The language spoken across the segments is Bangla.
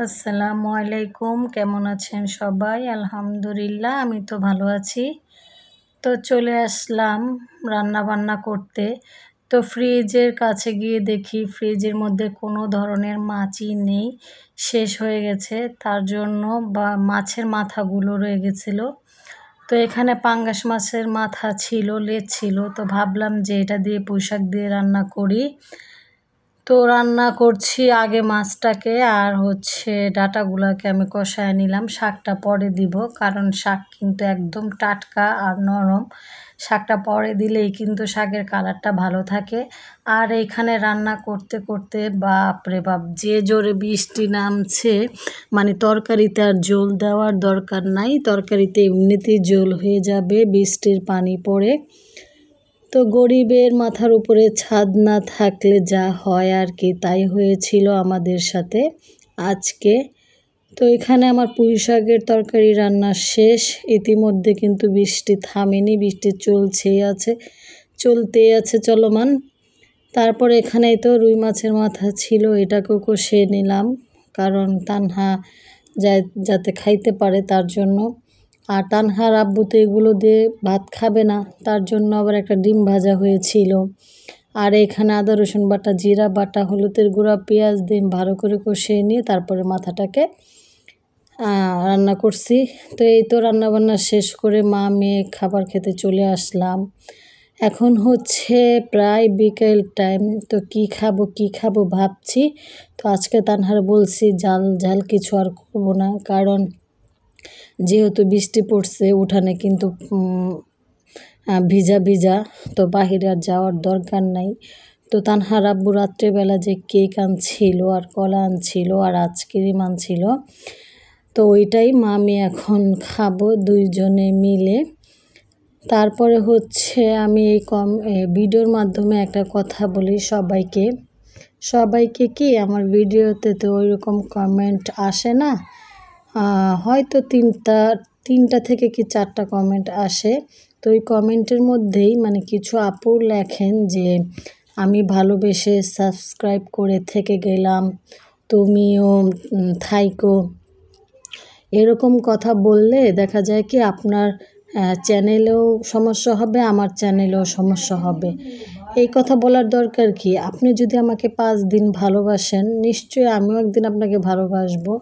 আসসালামু আলাইকুম, কেমন আছেন সবাই? আলহামদুলিল্লাহ, আমি তো ভালো আছি। তো চলে আসলাম রান্না বান্না করতে। তো ফ্রিজের কাছে গিয়ে দেখি ফ্রিজের মধ্যে কোনো ধরনের মাছই নেই, শেষ হয়ে গেছে। তার জন্য মাছের মাথাগুলো রয়ে গেছিলো। তো এখানে পাঙ্গাস মাছের মাথা ছিল, লেজ ছিল। তো ভাবলাম যে এটা দিয়ে পুঁইশাক দিয়ে রান্না করি। তো রান্না করছি আগে মাছটাকে, আর ডাঁটাগুলোকে আমি কষায় নিলাম। শাকটা পরে দিব, কারণ শাক কিন্তু একদম টাটকা আর নরম। শাকটা পরে দিলেই কিন্তু শাকের কালারটা ভালো থাকে। আর এইখানে রান্না করতে করতে বাপরে বাপ, যে জোরে বৃষ্টি নামছে, মানে তরকারিতে আর জল দেওয়ার দরকার নাই, তরকারিতে এমনিতেই জল হয়ে যাবে বৃষ্টির পানি পড়ে। তো গরিবের মাথার উপরে ছাদ না থাকলে যা হয় আর কি, তাই হয়েছিল আমাদের সাথে আজকে। তো এখানে আমার পুঁই শাকের তরকারি রান্না শেষ। ইতিমধ্যে কিন্তু বৃষ্টি থামেনি, বৃষ্টি চলতেই আছে চলমান। তারপর এখানেই তো রুই মাছের মাথা ছিল, এটাকেও কষিয়ে নিলাম, কারণ তানহা যাতে খাইতে পারে তার জন্য। আর তানহার আব্বু তো এগুলো দিয়ে ভাত খাবে না, তার জন্য আবার একটা ডিম ভাজা হয়েছিল। আর এখানে আদা রসুন বাটা, জিরা বাটা, হলুদের গুঁড়া, পেঁয়াজ দিয়ে ভালো করে কষিয়ে নিয়ে তারপরে মাথাটাকে রান্না করছি। তো এই তো রান্নাবান্না শেষ করে মা মেয়ে খাবার খেতে চলে আসলাম। এখন প্রায় বিকেল টাইম। তো কি খাবো ভাবছি। তো আজকে তানহার বলছি ঝাল কিছু আর করবো না, কারণ যেহেতু বৃষ্টি পড়ছে, উঠানে কিন্তু ভিজা ভিজা, তো বাহিরে আর যাওয়ার দরকার নাই। তো তানহার আব্বু রাত্রেবেলা যে কেক আনছিল আর কলা আনছিল আর আইসক্রিম আনছিল, তো ওইটাই আমি এখন খাবো দুইজনে মিলে। তারপরে আমি এই ভিডিওর মাধ্যমে একটা কথা বলি সবাইকে কি আমার ভিডিওতে তো ওইরকম কমেন্ট আসে না, হয়তো তিনটা থেকে কি 4টা কমেন্ট আসে। তো ওই কমেন্টের মধ্যেই মানে কিছু আপু লেখেন যে আমি ভালোবেসে সাবস্ক্রাইব করে থেকে গেলাম, তুমিও থাইকো। এরকম কথা বললে দেখা যায় কি আপনার চ্যানেলেও সমস্যা হবে, আমার চ্যানেলেও সমস্যা হবে। এই কথা বলার দরকার কি? আপনি যদি আমাকে 5 দিন ভালোবাসেন, নিশ্চয়ই আমিও একদিন আপনাকে ভালোবাসবো।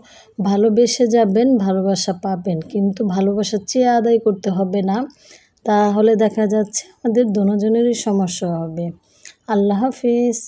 ভালোবেসে যাবেন, ভালোবাসা পাবেন, কিন্তু ভালোবাসা চেয়ে আদায় করতে হবে না, তাহলে দেখা যাচ্ছে আমাদের দুজনেরই সমস্যা হবে। আল্লাহ হাফিজ।